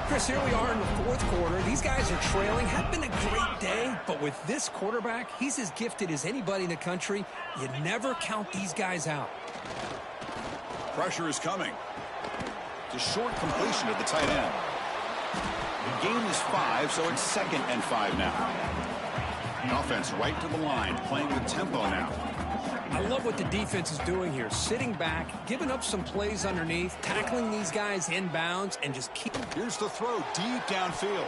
Chris, here we are in the fourth quarter. These guys are trailing. Had been a great day, but with this quarterback, he's as gifted as anybody in the country. You never count these guys out. Pressure is coming. It's a short completion to the tight end. The gain is 5, so it's 2nd and 5 now. Offense right to the line, playing with tempo now. I love what the defense is doing here. Sitting back, giving up some plays underneath, tackling these guys inbounds, and just keep... Here's the throw deep downfield.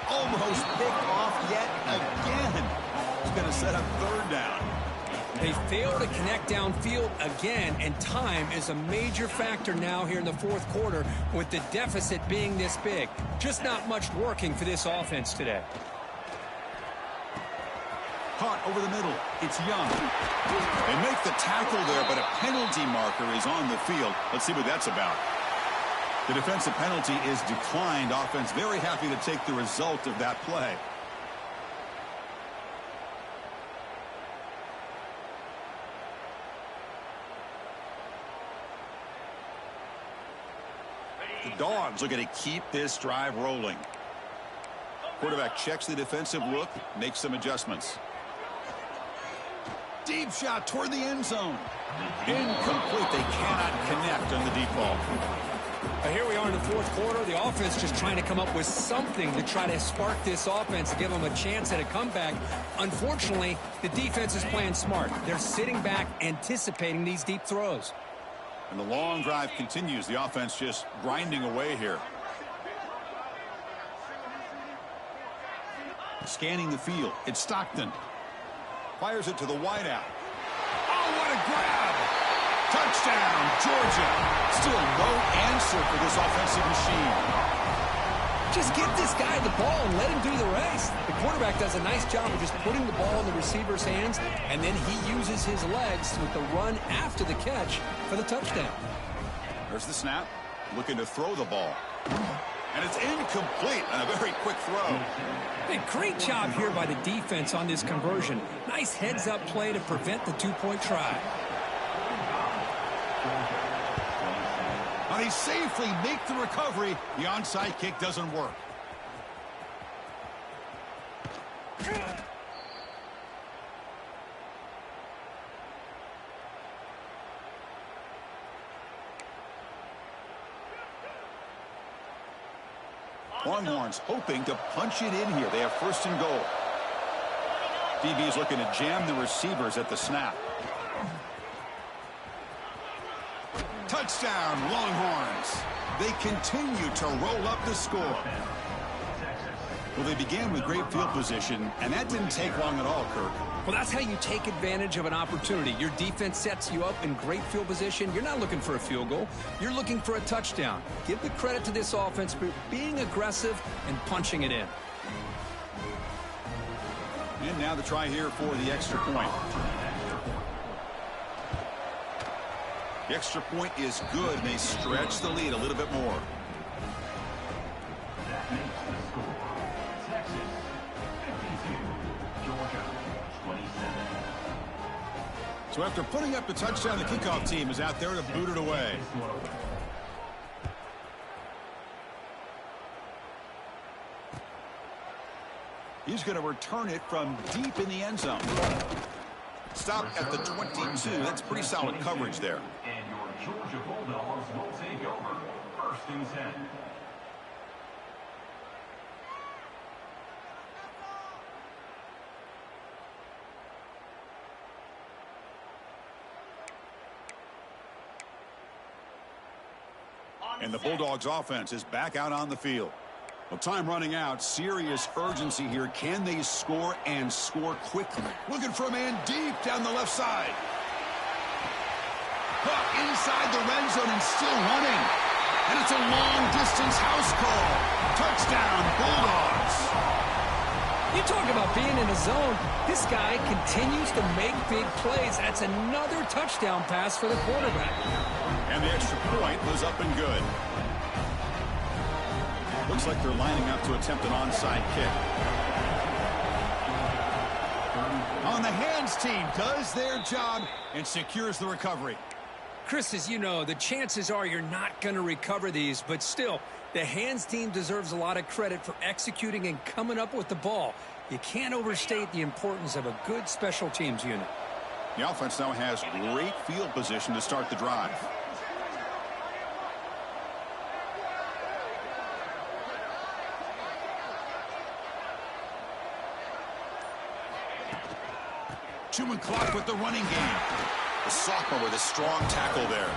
Almost picked off yet again. He's going to set up third down. They fail to connect downfield again, and time is a major factor now here in the fourth quarter with the deficit being this big. Just not much working for this offense today. Caught over the middle. It's Young. They make the tackle there, but a penalty marker is on the field. Let's see what that's about. The defensive penalty is declined. Offense very happy to take the result of that play. The Dogs looking to keep this drive rolling. Quarterback checks the defensive look, makes some adjustments. Deep shot toward the end zone. Incomplete. They cannot connect on the deep ball. Here we are in the fourth quarter. The offense just trying to come up with something to try to spark this offense and give them a chance at a comeback. Unfortunately, the defense is playing smart. They're sitting back, anticipating these deep throws. And the long drive continues. The offense just grinding away here. Scanning the field. It's Stockton. Fires it to the wideout. Oh, what a grab! Touchdown, Georgia. Still no answer for this offensive machine. Just give this guy the ball and let him do the rest. The quarterback does a nice job of just putting the ball in the receiver's hands, and then he uses his legs with the run after the catch for the touchdown. There's the snap. Looking to throw the ball. And it's incomplete on a very quick throw. Hey, great job here by the defense on this conversion. Nice heads-up play to prevent the two-point try. Now they safely make the recovery. The onside kick doesn't work. Longhorns hoping to punch it in here. They have first and goal. DB is looking to jam the receivers at the snap. Touchdown, Longhorns. They continue to roll up the score. Well, they began with great field position, and that didn't take long at all, Kirk. Well, that's how you take advantage of an opportunity. Your defense sets you up in great field position. You're not looking for a field goal. You're looking for a touchdown. Give the credit to this offense for being aggressive and punching it in. And now the try here for the extra point. The extra point is good, and they stretch the lead a little bit more. That makes the score Texas 52, Georgia 27. So after putting up the touchdown, the kickoff team is out there to boot it away. He's going to return it from deep in the end zone. Stop at the 22. That's pretty solid coverage there. And your Georgia Bulldogs will take over first and 10. And the Bulldogs offense is back out on the field. Well, time running out. Serious urgency here. Can they score and score quickly? Looking for a man deep down the left side. Caught inside the red zone and still running. And it's a long-distance house call. Touchdown, Bulldogs. You talk about being in a zone. This guy continues to make big plays. That's another touchdown pass for the quarterback. And the extra point was up and good. Looks like they're lining up to attempt an onside kick. On the hands team does their job and secures the recovery. Chris, as you know, the chances are you're not going to recover these, but still, the hands team deserves a lot of credit for executing and coming up with the ball. You can't overstate the importance of a good special teams unit. The offense now has great field position to start the drive. Chewing clock with the running game. The sophomore with a strong tackle there.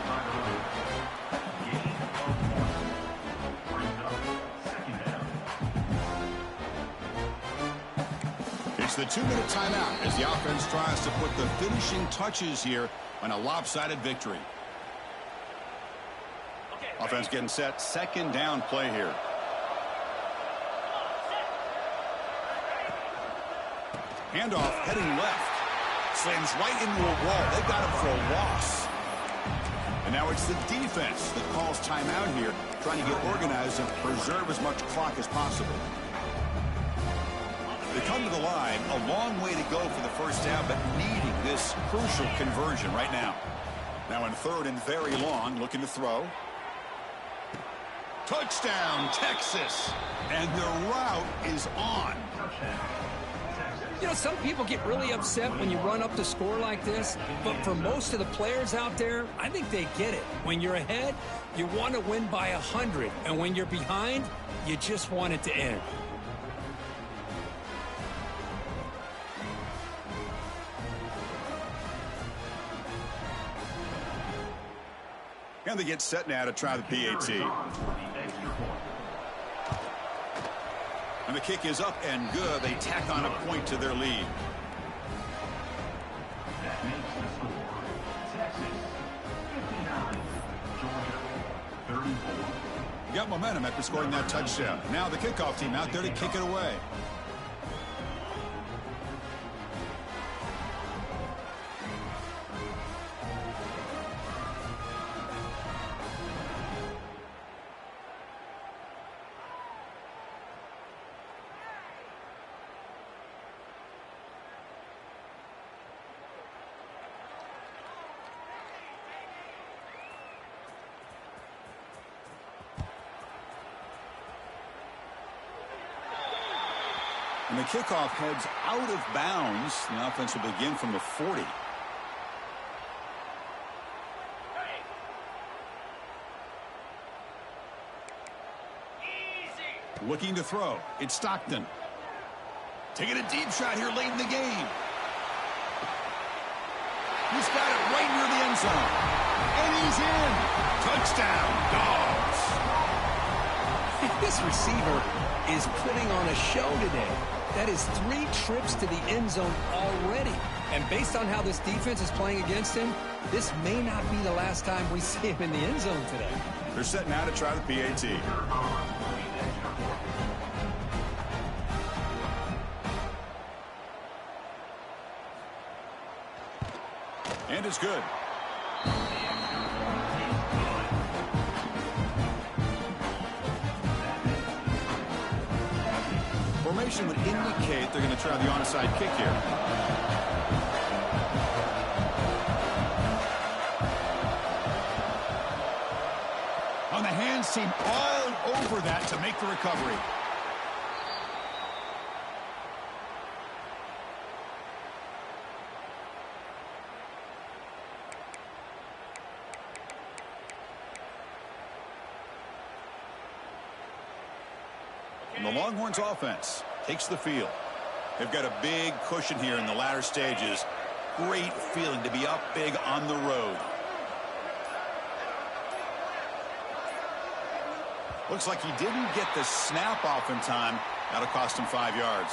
It's the 2-minute timeout as the offense tries to put the finishing touches here on a lopsided victory. Offense getting set. Second down play here. Handoff heading left. Slams right into a wall. They got him for a loss. And now it's the defense that calls timeout here, trying to get organized and preserve as much clock as possible. They come to the line, a long way to go for the first down, but needing this crucial conversion right now. Now in third and very long, looking to throw. Touchdown, Texas. And the route is on. You know, some people get really upset when you run up the score like this, but for most of the players out there, I think they get it. When you're ahead, you want to win by 100, and when you're behind, you just want it to end. And they get set now to try the PAT. And the kick is up and good. They tack on a point to their lead. That makes the score Texas 59, Georgia 34. Got momentum after scoring that touchdown. Now the kickoff team out there to kick it away. And the kickoff heads out of bounds. The offense will begin from the 40. Looking to throw. It's Stockton. Taking a deep shot here late in the game. He's got it right near the end zone. And he's in. Touchdown, Dogs. This receiver is putting on a show today. That is 3 trips to the end zone already. And based on how this defense is playing against him, this may not be the last time we see him in the end zone today. They're set now to try the PAT. And it's good. Formation would indicate they're going to try the onside kick here. On the hands team, all over that to make the recovery. And the Longhorns offense takes the field. They've got a big cushion here in the latter stages. Great feeling to be up big on the road. Looks like he didn't get the snap off in time. That'll cost him 5 yards.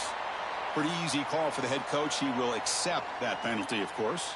Pretty easy call for the head coach. He will accept that penalty, of course.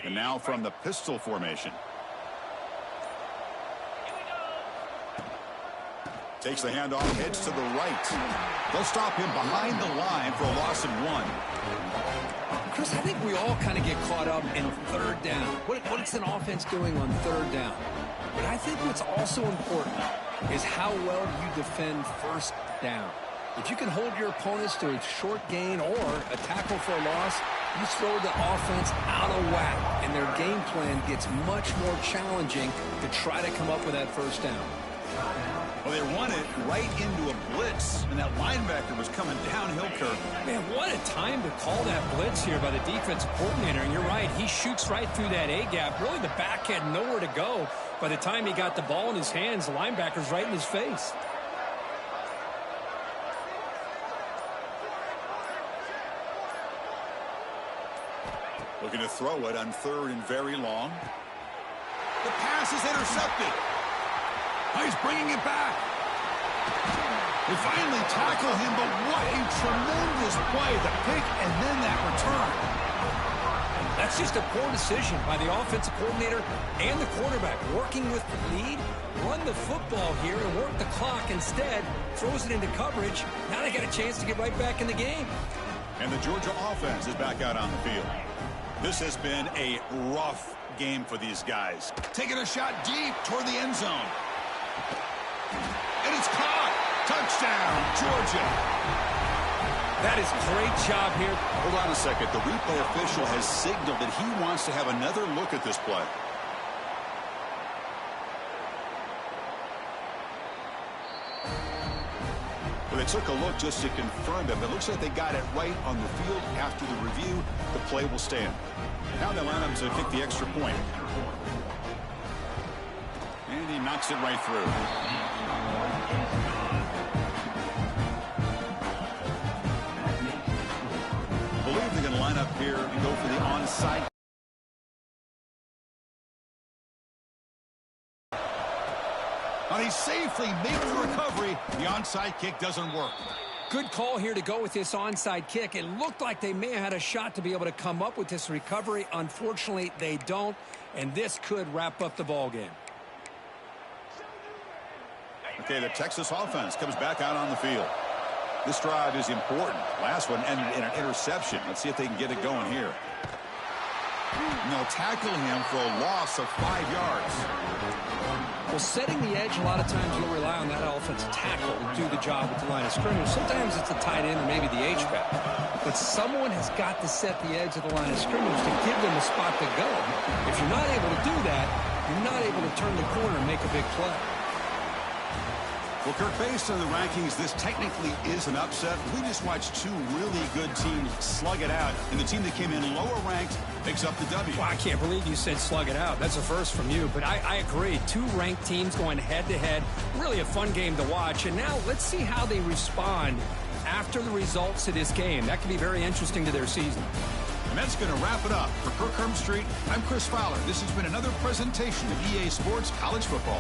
And now from the pistol formation. Takes the handoff, heads to the right. They'll stop him behind the line for a loss of 1. Chris, I think we all kind of get caught up in third down. What's an offense doing on third down? But I think what's also important is how well you defend first down. If you can hold your opponents to a short gain or a tackle for a loss, you throw the offense out of whack, and their game plan gets much more challenging to try to come up with that first down. Well, they run it right into a blitz, and that linebacker was coming downhill, Kirk. Man, what a time to call that blitz here by the defensive coordinator. And you're right, he shoots right through that A-gap. Really, the back had nowhere to go. By the time he got the ball in his hands, the linebacker's right in his face. Looking to throw it on third and very long. The pass is intercepted. Oh, he's bringing it back. They finally tackle him, but what a tremendous play. The pick and then that return. That's just a poor decision by the offensive coordinator and the quarterback. Working with the lead, run the football here and work the clock. Instead, throws it into coverage. Now they got a chance to get right back in the game. And the Georgia offense is back out on the field. This has been a rough game for these guys. Taking a shot deep toward the end zone. And it's caught. Touchdown, Georgia. That is great job here. Hold on a second. The replay official has signaled that he wants to have another look at this play. Well, they took a look just to confirm it, but it looks like they got it right on the field. After the review, the play will stand. Now they line up to kick the extra point. And he knocks it right through. I believe they're going to line up here and go for the onside. Now he safely makes the recovery. The onside kick doesn't work. Good call here to go with this onside kick. It looked like they may have had a shot to be able to come up with this recovery. Unfortunately, they don't, and this could wrap up the ball game. Okay, the Texas offense comes back out on the field. This drive is important. Last one ended in an interception. Let's see if they can get it going here. And they'll tackle him for a loss of 5 yards. Well, setting the edge, a lot of times you'll rely on that offensive tackle to do the job with the line of scrimmage. Sometimes it's the tight end or maybe the H-back. But someone has got to set the edge of the line of scrimmage to give them a spot to go. If you're not able to do that, you're not able to turn the corner and make a big play. Well, Kirk, based on the rankings, this technically is an upset. We just watched two really good teams slug it out, and the team that came in lower ranked picks up the W. Well, I can't believe you said slug it out. That's a first from you, but I agree. Two ranked teams going head-to-head. Really a fun game to watch, and now let's see how they respond after the results of this game. That could be very interesting to their season. And that's going to wrap it up. For Kirk Street, I'm Chris Fowler. This has been another presentation of EA Sports College Football.